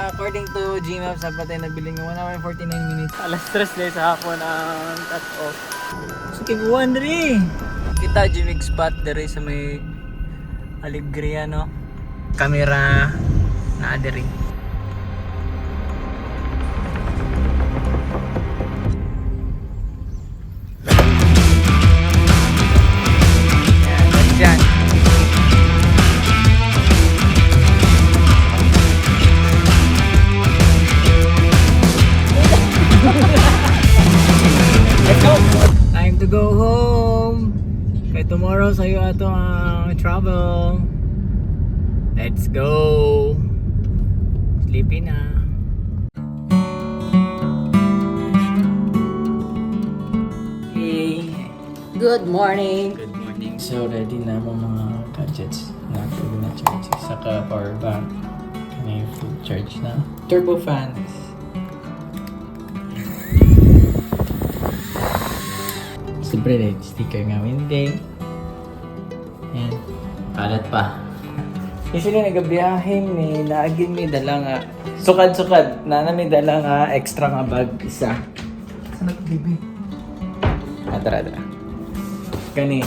according to Gmaps, dapat tayo nabili ng 1 hour and 49 minutes. Alas 3 days sa hapon ang cut-off. So, kiguan rin. Kita Jimig spot dere sa may Alegria, no? Kamera na dere. Yan. Let's go! Time to go home! Kaya tomorrow sa'yo ato ang travel. Let's go! Sleepy na. Hey! Good morning. Good morning. So ready na mo mga gadgets na pwede na charge. Saka power bank. Kani full charge na. Turbo fans. Siyempre rin, sticker nga windy. Yan. Kalat pa. Usually nagabiyahin ni naagin may dala nga. Sukad-sukad. Nana may dala nga extra nga bag isa. Saan nag-bibi? Tara. Kani,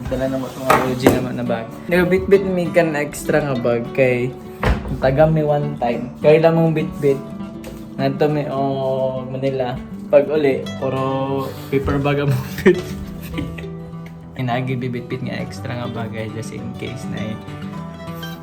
dala na mo itong ROG naman na bag. Nagabit-bit may kan extra nga bag kay tagam mi one time. Kaya lang mong bit-bit. Nanto mi o Manila. Pag uli, puro paper bag ang bit. Inagi bibit-bit nga extra nga bagay just in case na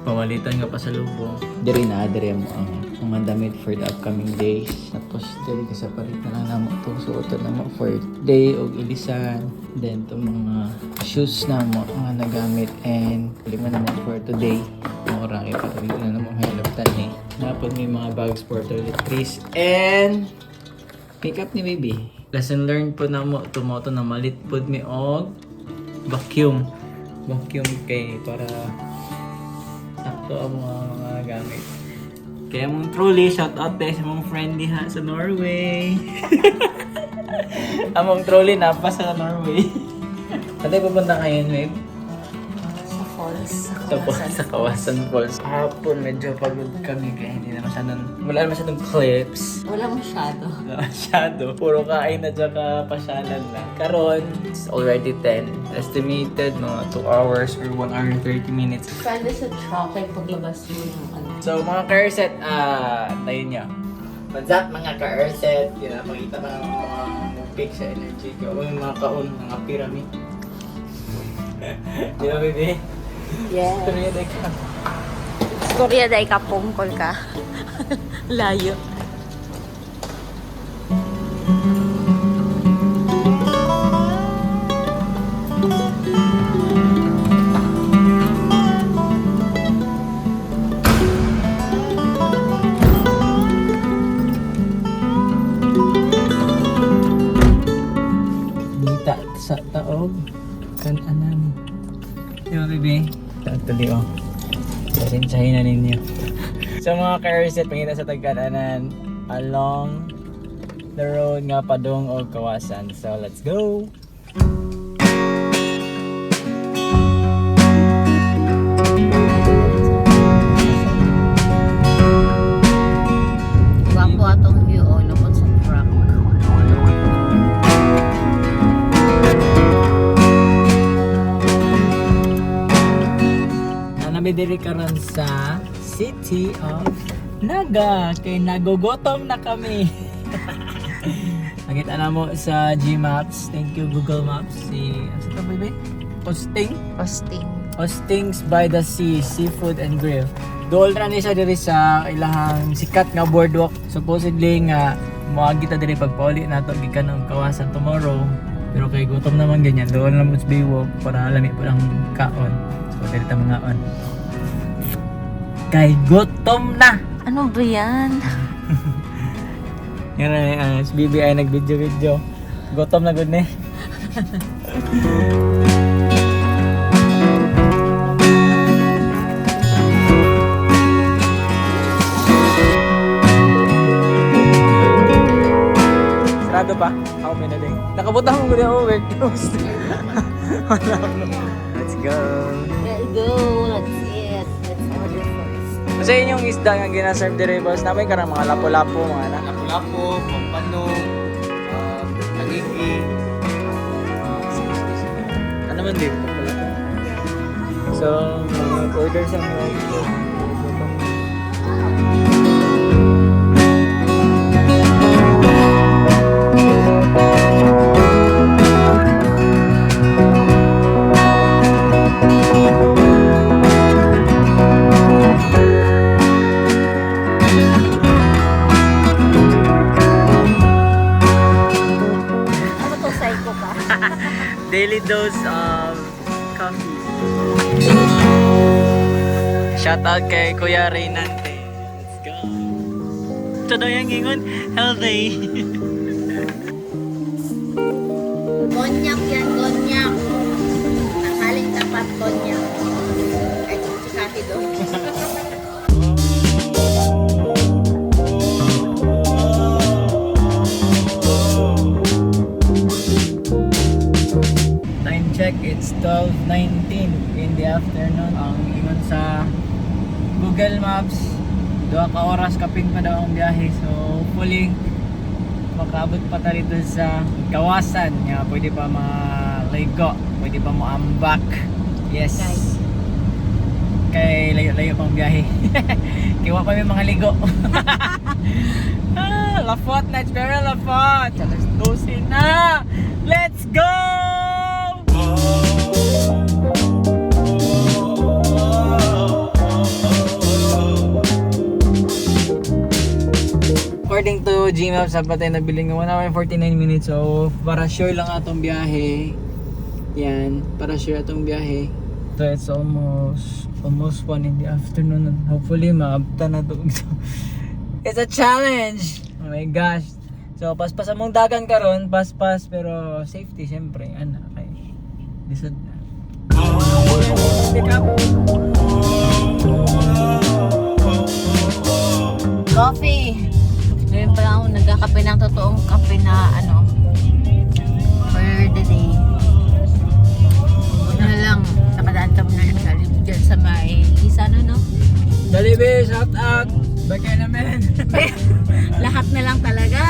pamalitan nga pa sa lubong. Diri mo ang mga damit for the upcoming days. Tapos diri ka sa palit na lang namo itong suotan namo for day o ilisan. Then itong mga shoes na mo nga nagamit and lima naman for today. Mura kayo pa rin na naman halaptan eh. Napod may mga bags for toiletries and makeup ni baby. Lesson learned po na mo tumoto na malit po mi og vacuum kay para sakto ang mga gamit. Kaya mong truly shout out sa mong friend diha sa Norway. Among truly napa sa Norway. Ate pupunta kayo, babe? Sa falls. Tapos sa Kawasan Falls. Hapon medyo pagod kami kaya hindi na wala masyadong clips. Wala masyado. Masyado. Puro kain na dyan ka pasyalan lang. Karon, it's already 10. Estimated mga 2 hours or 1 hour and 30 minutes. Depende sa traffic paglabas mo ng ano. So mga car-set, tayo nyo. Banzat mga car-set, makita ka ng mga peak sa energy ko. O yung mga kaon, mga pyramid. Di ba, baby? Yes. Korea day ka. Korea day ka, pungkol ka. Layo. Dita sa taog kan-anan. Di ba, baby? Actually, pasensyahin na ninyo. So mga car-set, pangita sa tagkananan along the road nga padong o Kawasan. So let's go! Wapo atong view o lupot sa truck. Nanamidiri karon sa City of Naga. Kay nagugutom na kami. Nakita na mo sa Gmaps. Thank you Google Maps. Ano sa baby? Posting? Hostings by the Sea, Seafood and Grill. Dool na niya diri sa ilahang sikat nga boardwalk. Supposedly nga moagi ta diri pagpauli nato gikan ng Kawasan tomorrow. Pero kay gutom naman ganyan, dool na mo sa Baywalk para lami pa ng kaon. So diri ta mga on. Kay gutom na. Ano ba yan? Yan na, si Bibi ay nag-video. Gutom na good na eh. Sarado pa? Ako pinaling. Nakabutang ko na over. Let's go. Let's go. Let's eat. Let's order first. Sa inyong isda nga gina-serve dire boss, namin karang mga lapo-lapo, mga na. Lapu-lapu, pampano, nagigi. Ano man din? Lapo-lapo. So, order sa mga ito. Ano to, psycho ka? Daily dose of coffee. Shout out kay Kuya Reynante. Let's go. Ito daw yung ingon, healthy. Konyak yan, konyak. Nakaling tapat konyak. Ay, chikati doon. Time check, it's 12:19 in the afternoon. Ang ingon sa Google Maps, 2 ka oras kapin pa daw ang biyahe. So hopefully makaabot pa tayo dito sa Kawasan. Nga pwede pa maligo, pwede pa mo-ambak. Yes. Guys. Kay layo-layo pang biyahe. Kiwa pa may mga ligo. Lafot na, it's very lafot. Alas 12 na. Let's go! According to Gmaps, sapat tayo nabili ng 1 hour and 49 minutes. So, para sure lang atong biyahe. Yan, para sure atong biyahe. So, it's almost 1 in the afternoon. Hopefully, maabta na to. It's a challenge! Oh my gosh. So, paspas among dagan karon, paspas, pero safety, syempre. Ano, kay lisod na. Pick up. Coffee. Ngayon pa lang ako nagkakape ng totoong kape na ano for the day. Ano na lang, nakadaan kami na lang sa dyan sa may isa no? Jollibee, shout out! Bagay namin. Lahat na lang talaga.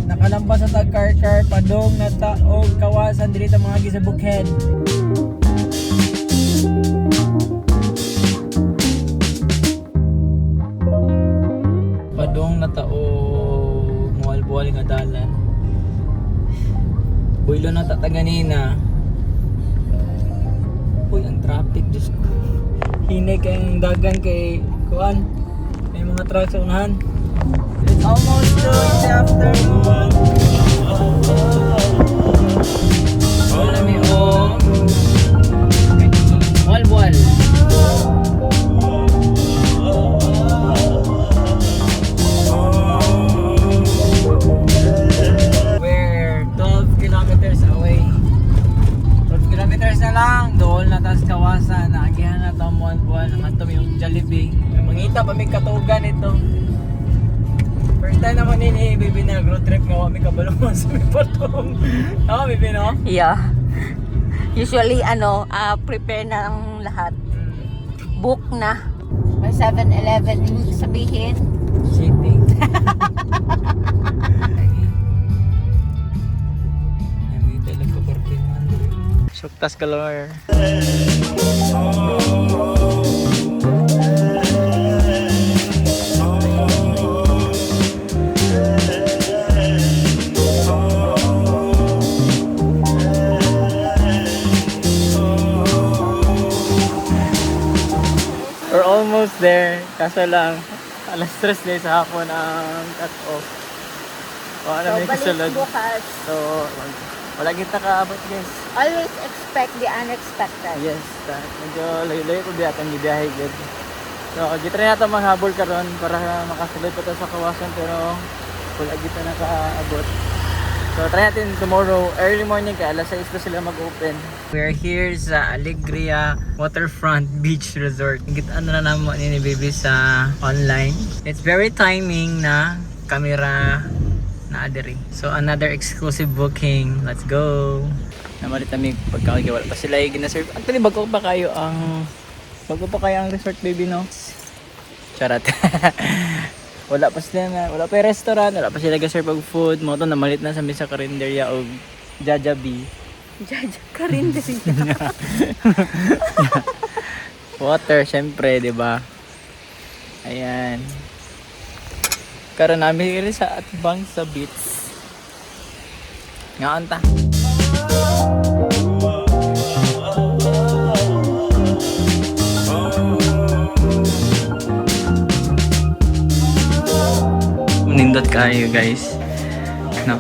Nakalamba sa tag-car-car, padong na taog, Kawasan, dito mga agi sa Bukhead. Padong na taog, muwal-buwal nga dalan. Builo na tataganina. Uy, ang traffic, Diyos ko. Hinay kayong dagan kay Kuan. May mga trucks sa unahan. It's almost 2 in the afternoon. Wala mi o. Buwal-buwal. We're 12 kilometers away. 12 kilometers na lang. Doon na tas Kawasan. Naagihan na ito buwan-buwan. Naman ito yung Jollibee. Mangita pa may katugan ito. First time naman ini baby na road trip nga kami kabalungan sa may patong. Oo, baby no? Yeah. Usually prepare na ang lahat. Book na. May 7-Eleven, ibig sabihin. Cheating. May talag ka parking man. Suktas galore. We're almost there. Kaso lang, alas 3 na sa hapon ang cut-off. O ano may kasulod. Bukas. So, wala kita kaabot guys. Always expect the unexpected. Yes, medyo layo-layo po biya itong biyahe good. So, gitry na ito maghabol karon para makasulod pa ito sa Kawasan pero wala kita nakaabot. So, try natin tomorrow, early morning kaya alas 6 na sila mag-open. We're here sa Alegria Waterfront Beach Resort. Gitaan na naman ni baby sa online. It's very timing na camera na adiri. So, another exclusive booking. Let's go! Namalit kami pagkakagawal pa sila yung ginaserve. Actually, bago pa kayo ang Bago pa kaya ang resort, baby, no? Charot. Wala pa sila na, wala pa yung restaurant, wala pa sila nag-serve og food. Mo to namalit na sa misa karinderya og Jajabi. Jaja ka rin din. Water, syempre, di ba? Ayan. Karon namin kiri sa atbang sa beach. Ngaon ta. Nindot kayo guys. No,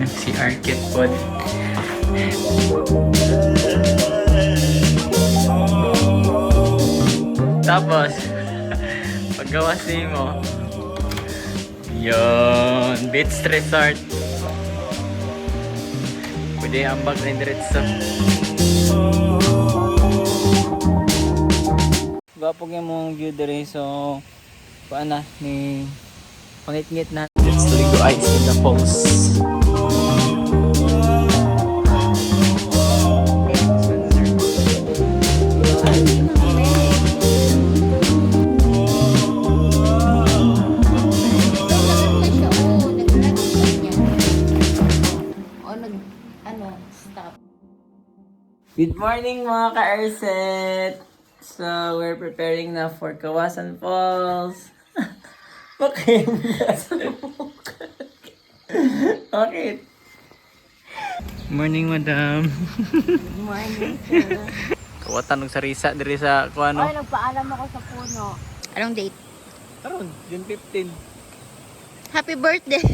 si Arcade Pod. Tapos, paggawas mo, yun, beach resort. Pwede ambag na diretso. Gwapo nga mong view dere, so paana ni pangit-ngit na. Let's ligo ice in the falls. Good morning mga ka-Erset! So, we're preparing na for Kawasan Falls. Bakit? Bakit? Morning, madam. Good morning, sir. Kawatan ng sarisa diri sa kuano. Ay, nagpaalam ako sa puno. Anong date? Karon, June 15. Happy birthday!